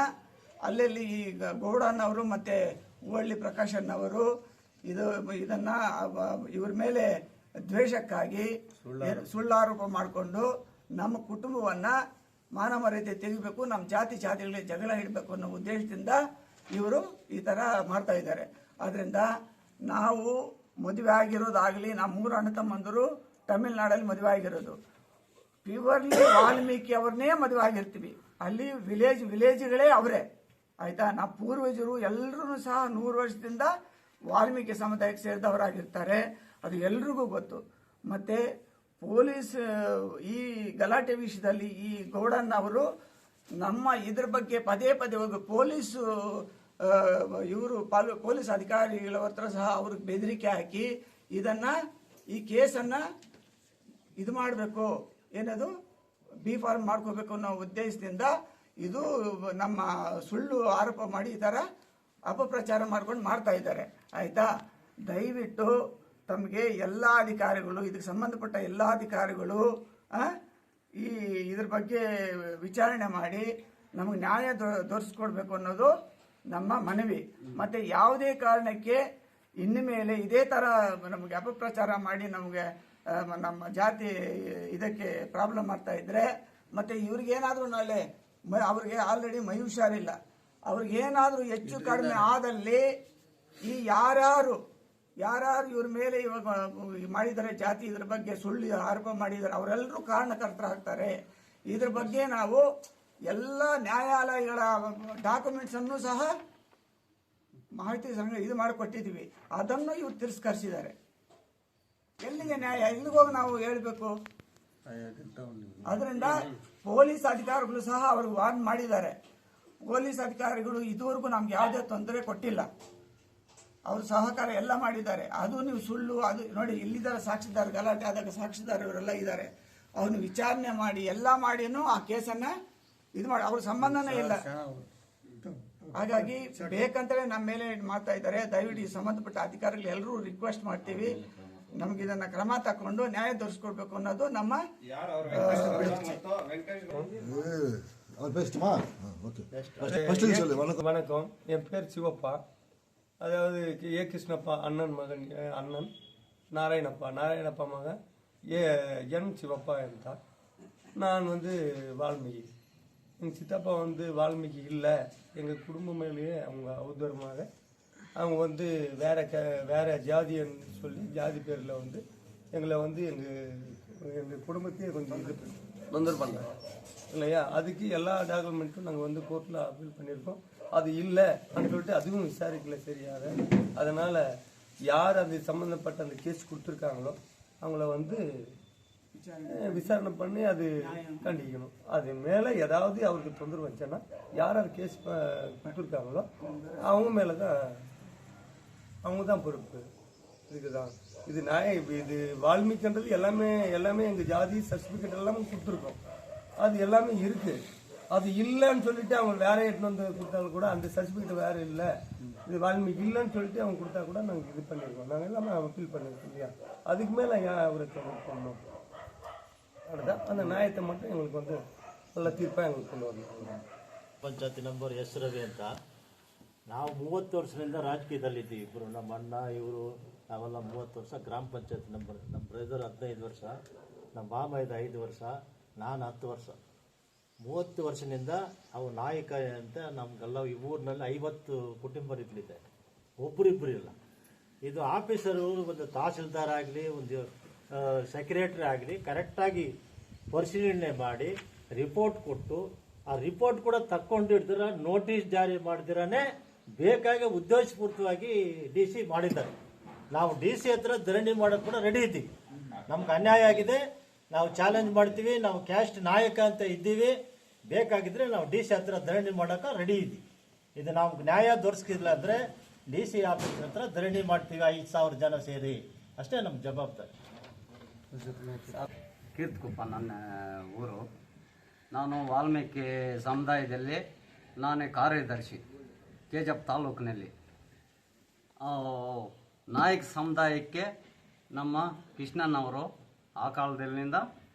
ಅಲ್ಲಲ್ಲಿ ಈ ಗೌಡಣ್ಣವರು ಮತ್ತು ಹೂವಳ್ಳಿ ಪ್ರಕಾಶಣ್ಣವರು ಇದನ್ನು ಇವ್ರ ಮೇಲೆ ದ್ವೇಷಕ್ಕಾಗಿ ಸುಳ್ಳಾರೋಪ ಮಾಡಿಕೊಂಡು ನಮ್ಮ ಕುಟುಂಬವನ್ನು ಮಾನ ಮರ್ಯಾದೆ ತೆಗಿಬೇಕು, ನಮ್ಮ ಜಾತಿಗಳಿಗೆ ಜಗಳ ಹಿಡಬೇಕು ಅನ್ನೋ ಉದ್ದೇಶದಿಂದ ಇವರು ಈ ಥರ ಮಾಡ್ತಾ ಇದ್ದಾರೆ. ಆದ್ದರಿಂದ ನಾವು ಮದುವೆ ಆಗಿರೋದಾಗಲಿ, ನಮ್ಮ 3 ಅಣ್ಣ ತಮ್ಮಂದರು ತಮಿಳ್ನಾಡಲ್ಲಿ ಮದುವೆ ಆಗಿರೋದು, ಪ್ಯೂರ್ಲಿ ವಾಲ್ಮೀಕಿ ಅವ್ರನ್ನೇ ಮದುವೆ ಆಗಿರ್ತೀವಿ. ಅಲ್ಲಿ ವಿಲೇಜ್ಗಳೇ ಅವರೇ, ಆಯಿತಾ. ನಾವು ಪೂರ್ವಜರು ಎಲ್ಲರೂ ಸಹ 100 ವರ್ಷದಿಂದ ವಾಲ್ಮೀಕಿ ಸಮುದಾಯಕ್ಕೆ ಸೇರಿದವರಾಗಿರ್ತಾರೆ, ಅದು ಎಲ್ರಿಗೂ ಗೊತ್ತು. ಮತ್ತು ಪೊಲೀಸ್ ಈ ಗಲಾಟೆ ವಿಷಯದಲ್ಲಿ ಈ ಗೌಡಣ್ಣ ಅವರು ನಮ್ಮ ಇದ್ರ ಬಗ್ಗೆ ಪದೇ ಪದೇ ಹೋಗಿ ಪೊಲೀಸ್ ಅಧಿಕಾರಿಗಳ ಹತ್ರ ಸಹ ಅವ್ರಿಗೆ ಬೆದರಿಕೆ ಹಾಕಿ ಈ ಕೇಸನ್ನು ಇದು ಮಾಡಬೇಕು, ಏನದು B.Pharm ಮಾಡ್ಕೋಬೇಕು ಅನ್ನೋ ಉದ್ದೇಶದಿಂದ ಇದು ನಮ್ಮ ಸುಳ್ಳು ಆರೋಪ ಮಾಡಿ ಈ ಥರ ಅಪಪ್ರಚಾರ ಮಾಡ್ಕೊಂಡು ಮಾಡ್ತಾ ಇದ್ದಾರೆ, ಆಯಿತಾ. ದಯವಿಟ್ಟು ತಮಗೆ ಎಲ್ಲ ಅಧಿಕಾರಿಗಳು, ಇದಕ್ಕೆ ಸಂಬಂಧಪಟ್ಟ ಎಲ್ಲ ಅಧಿಕಾರಿಗಳು ಇದ್ರ ಬಗ್ಗೆ ವಿಚಾರಣೆ ಮಾಡಿ ನಮಗೆ ನ್ಯಾಯ ದೊರಕಿಸ್ಕೊಡ್ಬೇಕು ಅನ್ನೋದು ನಮ್ಮ ಮನವಿ. ಮತ್ತು ಯಾವುದೇ ಕಾರಣಕ್ಕೆ ಇನ್ನು ಮೇಲೆ ಇದೇ ಥರ ನಮಗೆ ಅಪಪ್ರಚಾರ ಮಾಡಿ ನಮಗೆ ನಮ್ಮ ಜಾತಿ ಇದಕ್ಕೆ ಪ್ರಾಬ್ಲಮ್ ಮಾಡ್ತಾ ಇದ್ದರೆ, ಮತ್ತು ಇವ್ರಿಗೇನಾದರೂ ನಾಳೆ ಅವ್ರಿಗೆ ಆಲ್ರೆಡಿ ಮೈ ಹುಷಾರಿಲ್ಲ, ಅವ್ರಿಗೇನಾದರೂ ಹೆಚ್ಚು ಕಡಿಮೆ ಆದಲ್ಲಿ ಈ ಯಾರ್ಯಾರು ಇವ್ರ ಮೇಲೆ ಇವಾಗ ಮಾಡಿದ್ದಾರೆ ಜಾತಿ ಇದ್ರ ಬಗ್ಗೆ ಸುಳ್ಳು ಆರೋಪ ಮಾಡಿದ್ದಾರೆ ಅವರೆಲ್ಲರೂ ಕಾರಣಕರ್ತರಾಗ್ತಾರೆ. ಇದ್ರ ಬಗ್ಗೆ ನಾವು ಎಲ್ಲ ನ್ಯಾಯಾಲಯಗಳ ಡಾಕ್ಯುಮೆಂಟ್ಸನ್ನು ಸಹ ಮಾಹಿತಿ ಇದು ಮಾಡಿಕೊಟ್ಟಿದ್ದೀವಿ, ಅದನ್ನು ಇವ್ರು ತಿರಸ್ಕರಿಸಿದ್ದಾರೆ. ಎಲ್ಲಿಗೆ ನ್ಯಾಯ? ಎಲ್ಲಿಗೋಗಿ ನಾವು ಹೇಳಬೇಕು? ಅದರಿಂದ ಪೊಲೀಸ್ ಅಧಿಕಾರಿಗಳು ಸಹ ಅವ್ರಿಗೆ ವಾರ್ನ್ ಮಾಡಿದ್ದಾರೆ. ಪೊಲೀಸ್ ಅಧಿಕಾರಿಗಳು ಇದುವರೆಗೂ ನಮ್ಗೆ ಯಾವುದೇ ತೊಂದರೆ ಕೊಟ್ಟಿಲ್ಲ, ಅವರು ಸಹಕಾರ ಎಲ್ಲ ಮಾಡಿದ್ದಾರೆ. ಅದು ನೀವು ಸುಳ್ಳು, ಅದು ನೋಡಿ ಇಲ್ಲಿದ್ದಾರೆ ಸಾಕ್ಷಿದಾರ, ಗಲಾಟೆ ಆದಾಗ ಸಾಕ್ಷಿದಾರ ಇವರೆಲ್ಲ ಇದ್ದಾರೆ, ಅವನು ವಿಚಾರಣೆ ಮಾಡಿ ಎಲ್ಲ ಮಾಡಿನೂ ಆ ಕೇಸನ್ನು ಇದು ಮಾಡಿ ಅವ್ರ ಸಂಬಂಧನೇ ಇಲ್ಲ. ಹಾಗಾಗಿ ಬೇಕಂತಲೇ ನಮ್ಮ ಮೇಲೆ ಮಾಡ್ತಾ ಇದ್ದಾರೆ. ದಯವಿಟ್ಟು ಈ ಸಂಬಂಧಪಟ್ಟ ಅಧಿಕಾರಿಗಳು ಎಲ್ಲರೂ ರಿಕ್ವೆಸ್ಟ್ ಮಾಡ್ತೀವಿ, ನಮ್ಗೆ ಇದನ್ನ ಕ್ರಮ ತಕೊಂಡು ನ್ಯಾಯ ದೊರಕಿಸ್ಕೊಡ್ಬೇಕು ಅನ್ನೋದು ನಮ್ಮ வணக்கம். என் பேர் சிவப்பா. அதாவது கிருஷ்ணப்பா அண்ணன் மகன், அண்ணன் நாராயணப்பா மகன் என் சிவப்பா இருந்தார். நான் வால்மீகி. எங்கள் சித்தப்பா வால்மீகி இல்லை, எங்கள் குடும்பம் மேலேயே அவங்க அவதூறமாக அவங்க வேற ஜாதின்னு சொல்லி ஜாதி பேரில் எங்களை எங்கள் குடும்பத்தையே கொஞ்சம் இது தொந்தரவு பண்ணாங்க இல்லையா. அதுக்கு எல்லா டாக்குமெண்ட்டும் நாங்கள் கோர்ட்டில் அப்பீல் பண்ணியிருக்கோம். அது இல்லை அப்படின்னு சொல்லிட்டு அதுவும் விசாரிக்கல சரியாக. அதனால் யார் அது சம்மந்தப்பட்ட அந்த கேஸ் கொடுத்துருக்காங்களோ அவங்கள விசாரணை பண்ணி அது கண்டிக்கணும். அது மேலே ஏதாவது அவருக்கு தொந்தரவு வந்துச்சுன்னா யார் யார் கேஸ் கொடுத்துருக்காங்களோ அவங்க மேலே தான் அவங்க தான் பொறுப்பு. இதுக்குதான் இது இது வால்மீகின்றது எல்லாமே எங்கள் ஜாதி சர்டிஃபிகேட் எல்லாமே கொடுத்துருக்கோம். அது எல்லாமே இருக்கு. அது இல்லைன்னு சொல்லிட்டு அவங்க வேற எடுத்து வந்து கொடுத்தாலும் கூட அந்த சர்டிஃபிகேட் வேற இல்லை, இது வால்மீகி இல்லைன்னு சொல்லிட்டு அவங்க கொடுத்தா கூட நாங்கள் இது பண்ணியிருக்கோம். நாங்கள் எல்லாமே அப்பீல் பண்ணியிருக்கோம் இல்லையா. அதுக்கு மேலே ஏன் அவருக்கு பண்ணணும்? அதுதான் அந்த நியாயத்தை மட்டும் எங்களுக்கு வந்து நல்ல ತೀರ್ಪಾಗಿ எங்களுக்கு கொண்டு வரணும். ಪಂಚಾಯತಿ ನಂಬರ್ ಎಸ್ ರವಿ ಅಂತ. ನಾವು 30 ವರ್ಷದಿಂದ ರಾಜಕೀಯದಲ್ಲಿದ್ದೀವಿ. ಇಬ್ಬರು ನಮ್ಮ ಅಣ್ಣ ಇವರು ನಾವೆಲ್ಲ 30 ವರ್ಷ ಗ್ರಾಮ ಪಂಚಾಯತ್ ನಂಬರ್. ನಮ್ಮ ಬ್ರದರ್ 15 ವರ್ಷ, ನಮ್ಮ ಮಾಮ 5 ವರ್ಷ, ನಾನು 10 ವರ್ಷ. 30 ವರ್ಷದಿಂದ ಅವು ನಾಯಕ ಅಂತ ನಮಗೆಲ್ಲ ಈ ಊರಿನಲ್ಲಿ 50 ಕುಟುಂಬರಿಗಳಿದೆ, ಒಬ್ಬರಿಬ್ಬರು ಇಲ್ಲ. ಇದು ಆಫೀಸರು ಒಂದು ತಹಸೀಲ್ದಾರ್ ಆಗಲಿ ಒಂದು ಸೆಕ್ರೆಟರಿ ಆಗಲಿ ಕರೆಕ್ಟಾಗಿ ಪರಿಶೀಲನೆ ಮಾಡಿ ರಿಪೋರ್ಟ್ ಕೊಟ್ಟು ಆ ರಿಪೋರ್ಟ್ ಕೂಡ ತಕ್ಕೊಂಡು ಇಡ್ದಿರ ನೋಟಿಸ್ ಜಾರಿ ಮಾಡ್ದಿರನೇ ಬೇಕಾಗಿ ಉದ್ದೇಶಪೂರ್ವಕವಾಗಿ DC ಮಾಡಿದ್ದಾರೆ. ನಾವು DC ಹತ್ರ ಧರಣಿ ಮಾಡೋಕೆ ಕೂಡ ರೆಡಿ ಇದ್ದೀವಿ. ನಮ್ಗೆ ಅನ್ಯಾಯ ಆಗಿದೆ, ನಾವು ಚಾಲೆಂಜ್ ಮಾಡ್ತೀವಿ, ನಾವು ಕ್ಯಾಸ್ಟ್ ನಾಯಕ ಅಂತ ಇದ್ದೀವಿ, ಬೇಕಾಗಿದ್ರೆ ನಾವು DC ಹತ್ರ ಧರಣಿ ಮಾಡೋಕೆ ರೆಡಿ ಇದ್ದೀವಿ. ಇದು ನಮ್ಗೆ ನ್ಯಾಯ ದೊರಕಿಲ್ಲ ಅಂದರೆ DC ಆಫೀಸ್ ಹತ್ರ ಧರಣಿ ಮಾಡ್ತೀವಿ 5,000 ಜನ ಸೇರಿ, ಅಷ್ಟೇ ನಮ್ಮ ಜವಾಬ್ದಾರಿ. ಕೀರ್ತಕುಪ್ಪ ನನ್ನ ಊರು. ನಾನು ವಾಲ್ಮೀಕಿ ಸಮುದಾಯದಲ್ಲಿ ನಾನೇ ಕಾರ್ಯದರ್ಶಿ KJP ತಾಲೂಕಿನಲ್ಲಿ. ನಾಯಕ ಸಮುದಾಯಕ್ಕೆ ನಮ್ಮ ಕೃಷ್ಣನವರು ಆ ಕಾಲದಲ್ಲಿಂದ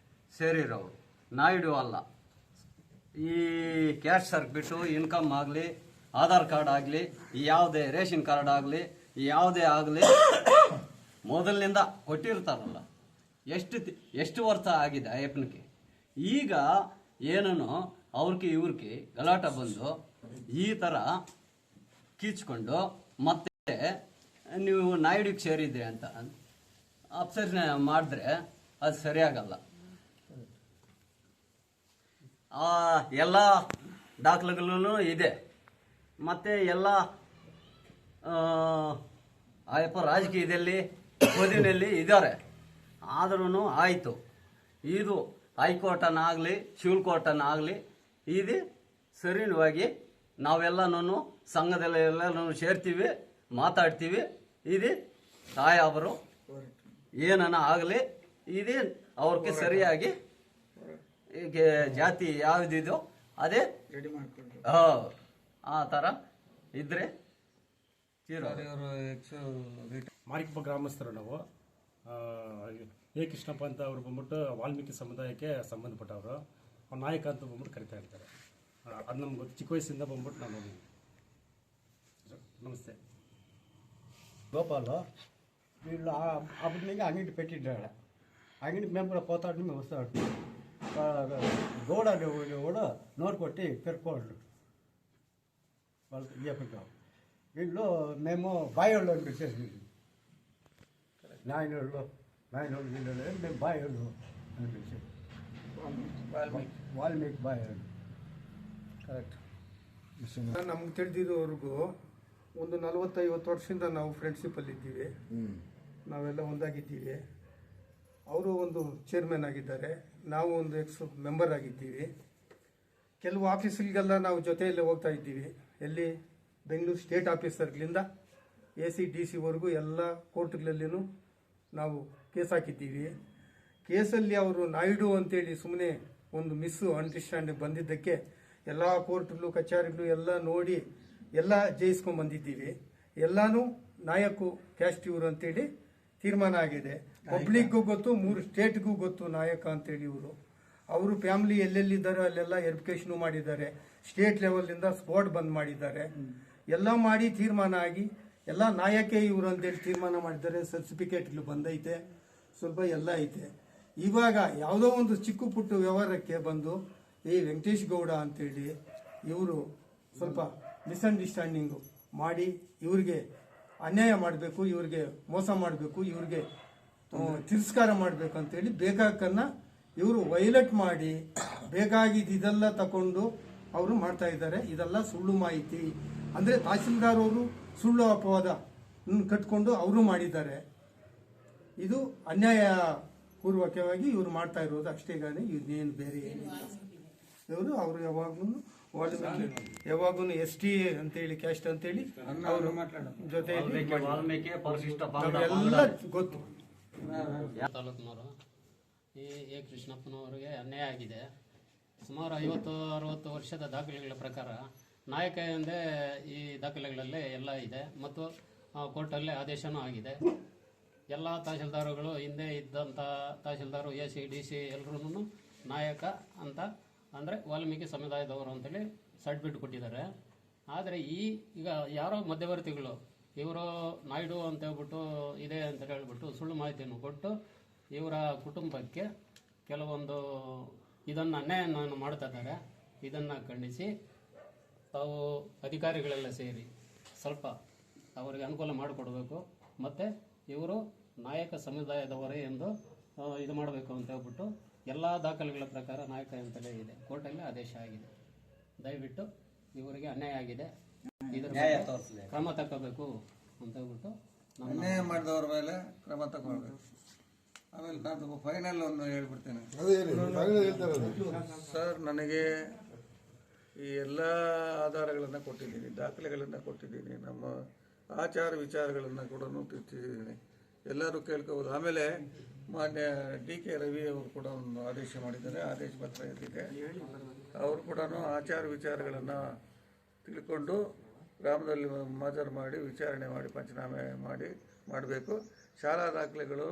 ಸೇರಿರೋರು, ನಾಯ್ಡು ಅಲ್ಲ. ಈ ಕ್ಯಾಸ್ಟ್ ಸರ್ಟಿಫಿಕೇಟು, ಇನ್ಕಮ್ ಆಗಲಿ, ಆಧಾರ್ ಕಾರ್ಡ್ ಆಗಲಿ, ಯಾವುದೇ ರೇಷನ್ ಕಾರ್ಡ್ ಆಗಲಿ, ಯಾವುದೇ ಆಗಲಿ ಮೊದಲಿನಿಂದ ಕೊಟ್ಟಿರ್ತಾರಲ್ಲ. ಎಷ್ಟು ವರ್ಷ ಆಗಿದೆ ಅಯ್ಯಪ್ಪನಿಗೆ. ಈಗ ಏನೋ ಅವ್ರಿಗೆ ಇವ್ರಿಗೆ ಗಲಾಟ ಬಂದು ಈ ಥರ ಕೀಚ್ಕೊಂಡು ಮತ್ತೆ ನೀವು ನಾಯ್ಡಿಗೆ ಸೇರಿದ್ರಿ ಅಂತ ಅಪ್ಸರ್ನೆ ಮಾಡಿದ್ರೆ ಅದು ಸರಿಯಾಗಲ್ಲ. ಎಲ್ಲ ದಾಖಲೆಗಳೂ ಇದೆ, ಮತ್ತು ಎಲ್ಲ ಅಯ್ಯಪ್ಪ ರಾಜಕೀಯದಲ್ಲಿ ಓದಿನಲ್ಲಿ ಇದ್ದಾರೆ. ಆದ್ರೂ ಆಯಿತು, ಇದು ಹೈಕೋರ್ಟನ್ನಾಗಲಿ ಸಿವಿಲ್ ಕೋರ್ಟನ್ನಾಗಲಿ ಇದು ಸರಿಯಾಗಿ ನಾವೆಲ್ಲನೂ ಸಂಘದಲ್ಲಿ ಎಲ್ಲನೂ ಸೇರ್ತೀವಿ, ಮಾತಾಡ್ತೀವಿ. ಇದು ತಾಯವರು ಏನನ ಆಗಲಿ ಇದು ಅವ್ರಿಗೆ ಸರಿಯಾಗಿ ಈಗ ಜಾತಿ ಯಾವುದಿದೋ ಅದೇ ಆ ಥರ ಇದ್ರೆ ಮಾರಿಕಪ್ಪ ಗ್ರಾಮಸ್ಥರು ನಾವು. ಎ ಕೃಷ್ಣಪ್ಪ ಅಂತ ಅವ್ರು ಬಂದ್ಬಿಟ್ಟು ವಾಲ್ಮೀಕಿ ಸಮುದಾಯಕ್ಕೆ ಸಂಬಂಧಪಟ್ಟವರು. ಅವ್ರ ನಾಯಕ ಅಂತ ಬಂದ್ಬಿಟ್ಟು ಕರಿತಾ ಇರ್ತಾರೆ. ಅದು ನಮ್ಗೆ ಗೊತ್ತು, ಚಿಕ್ಕ ವಯಸ್ಸಿಂದ ಬಂದ್ಬಿಟ್ಟು ನಾನು ನೋಡಿದ್ವಿ. నమస్తే. గోపాలు వీళ్ళు అప్పటి నుంచి అంగడి పెట్టింటాడు. అంగడికి మేము కూడా పోతాడు, మేము వస్తాడు. గోడ కూడా నోరు కొట్టి పెరుకోళ్ళు వాళ్ళకి చెప్పాం. వీళ్ళు మేము బాయోళ్ళు అనిపించేసి నాయనోళ్ళు వీళ్ళు మేము బాయోళ్ళు అనిపించేది. వాల్మీకి బాయోళ్ళు ಕರೆಕ್ಟ್. ನಮ್ಗೆ ತಿಳಿದಿರೋವರೆಗೂ ಒಂದು 40-50 ವರ್ಷದಿಂದ ನಾವು ಫ್ರೆಂಡ್ಶಿಪ್ಪಲ್ಲಿದ್ದೀವಿ. ನಾವೆಲ್ಲ ಒಂದಾಗಿದ್ದೀವಿ. ಅವರು ಒಂದು ಚೇರ್ಮನ್ ಆಗಿದ್ದಾರೆ, ನಾವು ಒಂದು ಮೆಂಬರ್ ಆಗಿದ್ದೀವಿ. ಕೆಲವು ಆಫೀಸ್ಗಳಿಗೆಲ್ಲ ನಾವು ಜೊತೆಯಲ್ಲೇ ಹೋಗ್ತಾ ಇದ್ದೀವಿ. ಎಲ್ಲಿ ಬೆಂಗಳೂರು ಸ್ಟೇಟ್ ಆಫೀಸರ್ಗಳಿಂದ AC DC ಎಲ್ಲ ಕೋರ್ಟ್ಗಳಲ್ಲಿನೂ ನಾವು ಕೇಸ್ ಹಾಕಿದ್ದೀವಿ. ಕೇಸಲ್ಲಿ ಅವರು ನಾಯ್ಡು ಅಂತೇಳಿ ಸುಮ್ಮನೆ ಒಂದು ಅಂಡರ್ಸ್ಟ್ಯಾಂಡಿಂಗ್ ಬಂದಿದ್ದಕ್ಕೆ ಎಲ್ಲ ಕೋರ್ಟ್ಗಳು ಕಚೇರಿಗಳು ಎಲ್ಲ ನೋಡಿ ಎಲ್ಲ ಜಯಿಸ್ಕೊಂಡು ಬಂದಿದ್ದೀವಿ. ಎಲ್ಲನೂ ನಾಯಕು ಕ್ಯಾಸ್ಟ್ ಇವರು ಅಂತೇಳಿ ತೀರ್ಮಾನ ಆಗಿದೆ. ಪಬ್ಲಿಕ್ಗೂ ಗೊತ್ತು, 3 ಸ್ಟೇಟ್ಗೂ ಗೊತ್ತು ನಾಯಕ ಅಂತೇಳಿ ಇವರು. ಅವರು ಫ್ಯಾಮಿಲಿ ಎಲ್ಲೆಲ್ಲಿದ್ದಾರೋ ಅಲ್ಲೆಲ್ಲ ಎಜುಕೇಷನ್ ಮಾಡಿದ್ದಾರೆ. ಸ್ಟೇಟ್ ಲೆವೆಲಿಂದ ಸ್ಪಾಟ್ ಬಂದ್ ಮಾಡಿದ್ದಾರೆ. ಎಲ್ಲ ಮಾಡಿ ತೀರ್ಮಾನ ಆಗಿ ಎಲ್ಲ ನಾಯಕೇ ಇವರು ಅಂತೇಳಿ ತೀರ್ಮಾನ ಮಾಡಿದ್ದಾರೆ. ಸರ್ಟಿಫಿಕೇಟ್ಗಳು ಬಂದೈತೆ, ಸ್ವಲ್ಪ ಎಲ್ಲ ಐತೆ. ಇವಾಗ ಯಾವುದೋ ಒಂದು ಚಿಕ್ಕ ಪುಟ್ಟ ವ್ಯವಹಾರಕ್ಕೆ ಬಂದು ಈ ವೆಂಕಟೇಶ್ ಗೌಡ ಅಂತೇಳಿ ಇವರು ಸ್ವಲ್ಪ ಮಿಸ್ಅಂಡರ್ಸ್ಟ್ಯಾಂಡಿಂಗು ಮಾಡಿ ಇವ್ರಿಗೆ ಅನ್ಯಾಯ ಮಾಡಬೇಕು, ಇವ್ರಿಗೆ ಮೋಸ ಮಾಡಬೇಕು, ಇವ್ರಿಗೆ ತಿರಸ್ಕಾರ ಮಾಡಬೇಕು ಅಂತೇಳಿ ಬೇಕಾಕನ್ನ ಇವರು ವೈಲೇಟ್ ಮಾಡಿ ಬೇಕಾಗಿದ್ದೆಲ್ಲ ತಗೊಂಡು ಅವರು ಮಾಡ್ತಾ ಇದ್ದಾರೆ. ಇದೆಲ್ಲ ಸುಳ್ಳು ಮಾಹಿತಿ. ಅಂದರೆ ತಹಸೀಲ್ದಾರ್ ಅವರು ಸುಳ್ಳು ಅಪವಾದ ಕಟ್ಕೊಂಡು ಅವರು ಮಾಡಿದ್ದಾರೆ. ಇದು ಅನ್ಯಾಯ ಪೂರ್ವಕವಾಗಿ ಇವ್ರು ಮಾಡ್ತಾ ಇರೋದು ಅಷ್ಟೇ ಗಾನಿ ಇನ್ನೇನು ಬೇರೆ ಏನಿಲ್ಲ. ಇವರು ಅವರು ಯಾವಾಗೂ ST ಅಂತೇಳಿ ಕ್ಯಾಸ್ಟ್ ಅಂತೇಳಿ ಅವರು ಜೊತೆಯಲ್ಲಿ ವಾಲ್ಮೀಕಿ ಪರಿಶಿಷ್ಟ ಎಲ್ಲ ಗೊತ್ತು. ತಾಲೂಕಿನವರು ಎ ಕೃಷ್ಣಪ್ಪನವರಿಗೆ ಅನ್ಯಾಯ ಆಗಿದೆ. ಸುಮಾರು 50-60 ವರ್ಷದ ದಾಖಲೆಗಳ ಪ್ರಕಾರ ನಾಯಕ ಎಂದೇ ಈ ದಾಖಲೆಗಳಲ್ಲಿ ಎಲ್ಲ ಇದೆ ಮತ್ತು ಕೋರ್ಟಲ್ಲೇ ಆದೇಶನೂ ಆಗಿದೆ. ಎಲ್ಲ ತಹಶೀಲ್ದಾರುಗಳು ಹಿಂದೆ ಇದ್ದಂಥ ತಹಶೀಲ್ದಾರು AC DC ಎಲ್ಲರೂ ನಾಯಕ ಅಂತ ಅಂದರೆ ವಾಲ್ಮೀಕಿ ಸಮುದಾಯದವರು ಅಂತೇಳಿ ಸರ್ಟಿಫಿಕೇಟ್ ಕೊಟ್ಟಿದ್ದಾರೆ. ಆದರೆ ಈಗ ಯಾರೋ ಮಧ್ಯವರ್ತಿಗಳು ಇವರು ನಾಯ್ಡು ಅಂತ ಹೇಳ್ಬಿಟ್ಟು ಇದೆ ಅಂತ ಹೇಳ್ಬಿಟ್ಟು ಸುಳ್ಳು ಮಾಹಿತಿಯನ್ನು ಕೊಟ್ಟು ಇವರ ಕುಟುಂಬಕ್ಕೆ ಕೆಲವೊಂದು ಇದನ್ನು ಅನ್ಯಾಯವನ್ನು ಮಾಡ್ತಾ ಇದ್ದಾರೆ. ಇದನ್ನು ಖಂಡಿಸಿ ತಾವು ಅಧಿಕಾರಿಗಳೆಲ್ಲ ಸೇರಿ ಸ್ವಲ್ಪ ಅವರಿಗೆ ಅನುಕೂಲ ಮಾಡಿಕೊಡ್ಬೇಕು ಮತ್ತು ಇವರು ನಾಯಕ ಸಮುದಾಯದವರೇ ಎಂದು ಇದು ಮಾಡಬೇಕು ಅಂತ ಹೇಳ್ಬಿಟ್ಟು ಎಲ್ಲ ದಾಖಲೆಗಳ ಪ್ರಕಾರ ನಾಯಕ ಅಂತಲೇ ಇದೆ. ಕೋರ್ಟಲ್ಲೇ ಆದೇಶ ಆಗಿದೆ. ದಯವಿಟ್ಟು ಇವರಿಗೆ ಅನ್ಯಾಯ ಆಗಿದೆ, ಇದರ ಬಗ್ಗೆ ಕ್ರಮ ತಗೋಬೇಕು ಅಂತ ಹೇಳ್ಬಿಟ್ಟು ಅನ್ಯಾಯ ಮಾಡಿದವ್ರ ಮೇಲೆ ಕ್ರಮ ತಗೊಳ್ಬೇಕು. ಆಮೇಲೆ ನಾನು ಫೈನಲ್ ಒಂದು ಹೇಳ್ಬಿಡ್ತೇನೆ ಸರ್. ನನಗೆ ಈ ಎಲ್ಲ ಆಧಾರಗಳನ್ನು ಕೊಟ್ಟಿದ್ದೀನಿ, ದಾಖಲೆಗಳನ್ನು ಕೊಟ್ಟಿದ್ದೀನಿ, ನಮ್ಮ ಆಚಾರ ವಿಚಾರಗಳನ್ನು ಕೂಡ ತಿರ್ಚಿದ್ದೀನಿ. ಎಲ್ಲರೂ ಕೇಳ್ಕೋಬೋದು. ಆಮೇಲೆ ಮಾನ್ಯ DK ರವಿ ಅವರು ಕೂಡ ಒಂದು ಆದೇಶ ಮಾಡಿದ್ದಾರೆ, ಆದೇಶ ಪತ್ರ ಇದ್ದಿದೆ. ಅವರು ಕೂಡ ಆಚಾರ ವಿಚಾರಗಳನ್ನು ತಿಳ್ಕೊಂಡು ಗ್ರಾಮದಲ್ಲಿ ಮಾಜರ್ ಮಾಡಿ ವಿಚಾರಣೆ ಮಾಡಿ ಪಂಚನಾಮೆ ಮಾಡಬೇಕು. ಶಾಲಾ ದಾಖಲೆಗಳು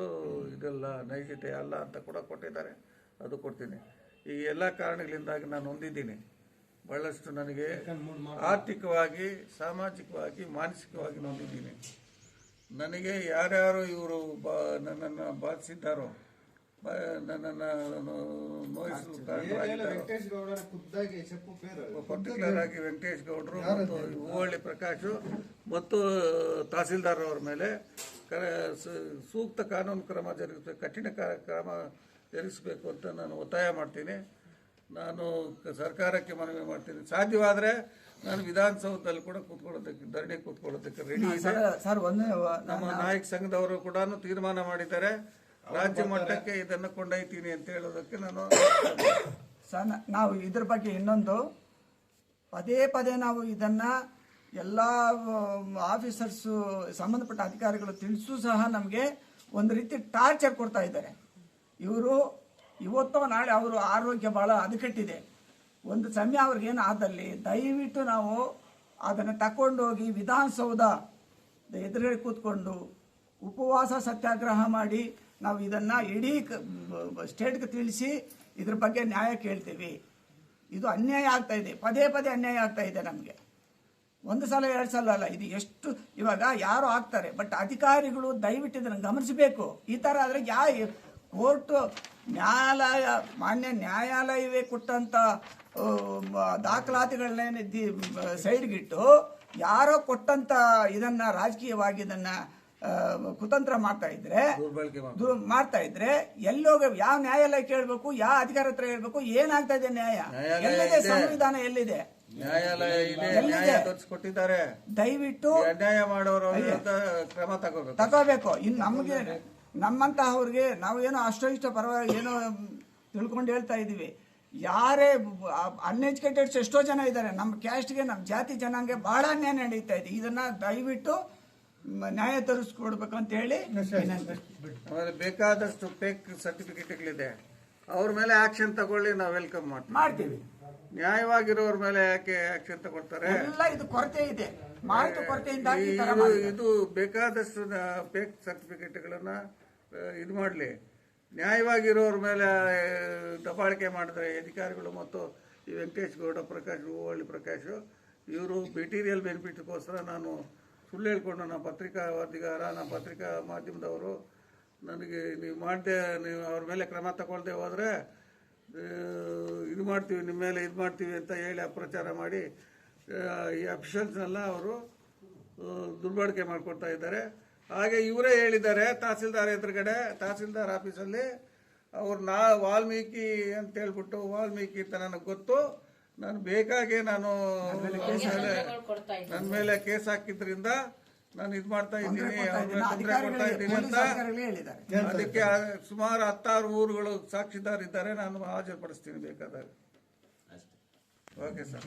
ಇದೆಲ್ಲ ನೈಜತೆ ಅಲ್ಲ ಅಂತ ಕೂಡ ಕೊಟ್ಟಿದ್ದಾರೆ, ಅದು ಕೊಡ್ತೀನಿ. ಈ ಎಲ್ಲ ಕಾರಣಗಳಿಂದಾಗಿ ನಾನು ಹೊಂದಿದ್ದೀನಿ. ಬಹಳಷ್ಟು ನನಗೆ ಆರ್ಥಿಕವಾಗಿ, ಸಾಮಾಜಿಕವಾಗಿ, ಮಾನಸಿಕವಾಗಿ ಹೊಂದಿದ್ದೀನಿ. ನನಗೆ ಯಾರ್ಯಾರು ಇವರು ನನ್ನನ್ನು ಬಾಧಿಸಿದ್ದಾರೋ, ನನ್ನನ್ನು ನೋಯಿಸಲು ಪರ್ಟಿಕ್ಯುಲರ್ ಆಗಿ ವೆಂಕಟೇಶ್ ಗೌಡರು ಮತ್ತು ಹೂವಳ್ಳಿ ಪ್ರಕಾಶ್ ಮತ್ತು ತಹಸೀಲ್ದಾರ್ ಅವರ ಮೇಲೆ ಸೂಕ್ತ ಕಾನೂನು ಕ್ರಮ ಜರುಗಿಸಬೇಕು, ಕಠಿಣ ಕ್ರಮ ಜರುಗಿಸಬೇಕು ಅಂತ ನಾನು ಒತ್ತಾಯ ಮಾಡ್ತೀನಿ. ನಾನು ಸರ್ಕಾರಕ್ಕೆ ಮನವಿ ಮಾಡ್ತೀನಿ. ಸಾಧ್ಯವಾದರೆ ನಾನು ವಿಧಾನಸೌಧದಲ್ಲಿ ಕೂಡ ಕೂತ್ಕೊಳ್ಳೋದಕ್ಕೆ, ಧರಣಿ ಕೂತ್ಕೊಳ್ಳೋದಕ್ಕೆ ರೆಡಿ ಇದೆ. ನಮ್ಮ ನಾಯಕ ಸಂಘದವರು ಕೂಡ ತೀರ್ಮಾನ ಮಾಡಿದ್ದಾರೆ, ರಾಜ್ಯ ಮಟ್ಟಕ್ಕೆ ಇದನ್ನು ಕೊಂಡೊಯ್ತೀನಿ ಅಂತ ಹೇಳೋದಕ್ಕೆ ನಾನು ನಾವು ಇದ್ರ ಬಗ್ಗೆ ಇನ್ನೊಂದು ಪದೇ ನಾವು ಇದನ್ನ ಎಲ್ಲ ಆಫೀಸರ್ಸು ಸಂಬಂಧಪಟ್ಟ ಅಧಿಕಾರಿಗಳು ತಿಳಿಸೂ ಸಹ ನಮಗೆ ಒಂದು ರೀತಿ ಟಾರ್ಚರ್ ಕೊಡ್ತಾ ಇದ್ದಾರೆ. ಇವರು ಇವತ್ತೋ ನಾಳೆ ಅವರು ಆರೋಗ್ಯ ಭಾಳ ಹದಗೆಟ್ಟಿದೆ. ಒಂದು ಸಮಯ ಅವ್ರಿಗೇನು ಆದಲ್ಲಿ ದಯವಿಟ್ಟು ನಾವು ಅದನ್ನು ತಗೊಂಡೋಗಿ ವಿಧಾನಸೌಧ ಎದುರುಗಡೆ ಕೂತ್ಕೊಂಡು ಉಪವಾಸ ಸತ್ಯಾಗ್ರಹ ಮಾಡಿ ನಾವು ಇದನ್ನು ಇಡೀ ಸ್ಟೇಟ್ಗೆ ತಿಳಿಸಿ ಇದ್ರ ಬಗ್ಗೆ ನ್ಯಾಯ ಕೇಳ್ತೀವಿ. ಇದು ಅನ್ಯಾಯ ಆಗ್ತಾ ಇದೆ, ಪದೇ ಅನ್ಯಾಯ ಆಗ್ತಾ ಇದೆ ನಮಗೆ. ಒಂದು ಸಲ 2 ಸಲ ಅಲ್ಲ, ಇದು ಎಷ್ಟು ಇವಾಗ ಯಾರು ಆಗ್ತಾರೆ. ಬಟ್ ಅಧಿಕಾರಿಗಳು ದಯವಿಟ್ಟು ಇದನ್ನು ಗಮನಿಸಬೇಕು. ಈ ಥರ ಆದರೆ ಕೋರ್ಟು ನ್ಯಾಯಾಲಯ, ಮಾನ್ಯ ನ್ಯಾಯಾಲಯವೇ ಕೊಟ್ಟಂಥ ದಾಖಲಾತಿಗಳನ್ನೇ ಸೈಡ್ಗಿಟ್ಟು ಯಾರೋ ಕೊಟ್ಟಂಥ ಇದನ್ನು ರಾಜಕೀಯವಾಗಿ ಇದನ್ನು ಕುತಂತ್ರ ಮಾಡ್ತಾ ಇದ್ರೆ ಎಲ್ಲೋಗ ಯಾವ ನ್ಯಾಯಾಲಯ ಕೇಳಬೇಕು, ಯಾವ ಅಧಿಕಾರ ಹತ್ರ ಹೇಳ್ಬೇಕು, ಏನಾಗ್ತಾ ಇದೆ ನ್ಯಾಯ ಎಲ್ಲಿದೆ, ಸಂವಿಧಾನ ಎಲ್ಲಿದೆ, ನ್ಯಾಯಾಲಯ ಇದೆ, ಕೊಟ್ಟಿದ್ದಾರೆ. ದಯವಿಟ್ಟು ಅನ್ಯಾಯ ಮಾಡೋರು ಕ್ರಮ ತಗೋಬೇಕು. ಇನ್ನು ನಮಗೆ ನಮ್ಮಂತಹವ್ರಿಗೆ ನಾವು ಏನೋ ಇಷ್ಟ ಪರವಾಗಿ ಏನೋ ತಿಳ್ಕೊಂಡು ಹೇಳ್ತಾ ಇದೀವಿ. ಯಾರೇ ಅನ್ಎಜುಕೇಟೆಡ್ಸ್ ಎಷ್ಟೋ ಜನ ಇದ್ದಾರೆ ನಮ್ಮ ಕ್ಯಾಸ್ಟ್ಗೆ, ನಮ್ಮ ಜಾತಿ ಜನಾಂಗ ಬಹಳ ಅನ್ಯಾಯ ನಡೀತಾ ಇದೆ. ಇದನ್ನ ದಯವಿಟ್ಟು ನ್ಯಾಯ ತರಿಸ್ಕೊಡ್ಬೇಕು ಅಂತ ಹೇಳಿ. ಆಮೇಲೆ ಬೇಕಾದಷ್ಟು ಫೇಕ್ ಸರ್ಟಿಫಿಕೇಟ್ಗಳಿದೆ, ಅವ್ರ ಮೇಲೆ ಆಕ್ಷನ್ ತಗೊಳ್ಳಿ, ನಾವು ವೆಲ್ಕಮ್ ಮಾಡ್ತೀವಿ. ನ್ಯಾಯವಾಗಿರೋರ ಮೇಲೆ ಯಾಕೆ ಆಕ್ಷನ್ ತಗೊಳ್ತಾರೆ? ಎಲ್ಲ ಇದು ಕೊರತೆ ಇದೆ, ಮಾಹಿತಿ ಕೊರತೆಯಿಂದಾಗಿ ಇದು ಬೇಕಾದಷ್ಟು ಫೇಕ್ ಸರ್ಟಿಫಿಕೇಟ್ಗಳನ್ನ ಇದು ಮಾಡಲಿ. ನ್ಯಾಯವಾಗಿರೋರ ಮೇಲೆ ದಬ್ಬಾಳಿಕೆ ಮಾಡಿದ್ರೆ ಅಧಿಕಾರಿಗಳು ಮತ್ತು ಈ ವೆಂಕಟೇಶ್ ಗೌಡ ಪ್ರಕಾಶ್, ಹೂವಳ್ಳಿ ಪ್ರಕಾಶ್ ಇವರು ಮೆಟೀರಿಯಲ್ ಬೆನಿಫಿಟ್ಗೋಸ್ಕರ ನಾನು ಸುಳ್ಳು ಹೇಳ್ಕೊಂಡು, ನಾನು ಪತ್ರಿಕಾ ವರದಿಗಾರ, ನಾನು ಪತ್ರಿಕಾ ಮಾಧ್ಯಮದವರು, ನನಗೆ ನೀವು ಮಾಡದೆ, ನೀವು ಅವ್ರ ಮೇಲೆ ಕ್ರಮ ತಗೊಳ್ದೆ ಹೋದರೆ ಇದು ಮಾಡ್ತೀವಿ, ನಿಮ್ಮ ಮೇಲೆ ಇದು ಮಾಡ್ತೀವಿ ಅಂತ ಹೇಳಿ ಅಪ್ರಚಾರ ಮಾಡಿ ಈ ಅಫಿಷಿಯಲ್ಸ್ನೆಲ್ಲ ಅವರು ದುರ್ಬಳಕೆ ಮಾಡ್ಕೊಳ್ತಾ ಇದ್ದಾರೆ. ಹಾಗೆ ಇವರೇ ಹೇಳಿದ್ದಾರೆ ತಹಸೀಲ್ದಾರ್ ಎದುರುಗಡೆ, ತಹಸೀಲ್ದಾರ್ ಆಫೀಸಲ್ಲಿ ಅವ್ರು ವಾಲ್ಮೀಕಿ ಅಂತ ಹೇಳ್ಬಿಟ್ಟು, ವಾಲ್ಮೀಕಿ ಅಂತ ನನಗೆ ಗೊತ್ತು, ನಾನು ಬೇಕಾಗಿ ನನ್ನ ಮೇಲೆ ಕೇಸ್ ಹಾಕಿದ್ರಿಂದ ನಾನು ಇದು ಮಾಡ್ತಾ ತೊಂದರೆ ಇದ್ದೀನಿ, ಕೊಡ್ತಾ ಅವ್ರನ್ನ ಇದ್ದೀನಿ, ತೊಂದರೆ ಕೊಡ್ತಾ ಅಧಿಕಾರಿಗಳೇ ಇದ್ದೀನಿ ಅಂತ ಪೊಲೀಸ್ ಅಧಿಕಾರಿಗಳೇ ಹೇಳಿದ್ದಾರೆ. ಅದಕ್ಕೆ ಸುಮಾರು 16 ಊರುಗಳು ಸಾಕ್ಷಿದಾರಿದ್ದಾರೆ, ನಾನು ಹಾಜರುಪಡಿಸ್ತೀನಿ ಬೇಕಾದಾಗ. Okay sir.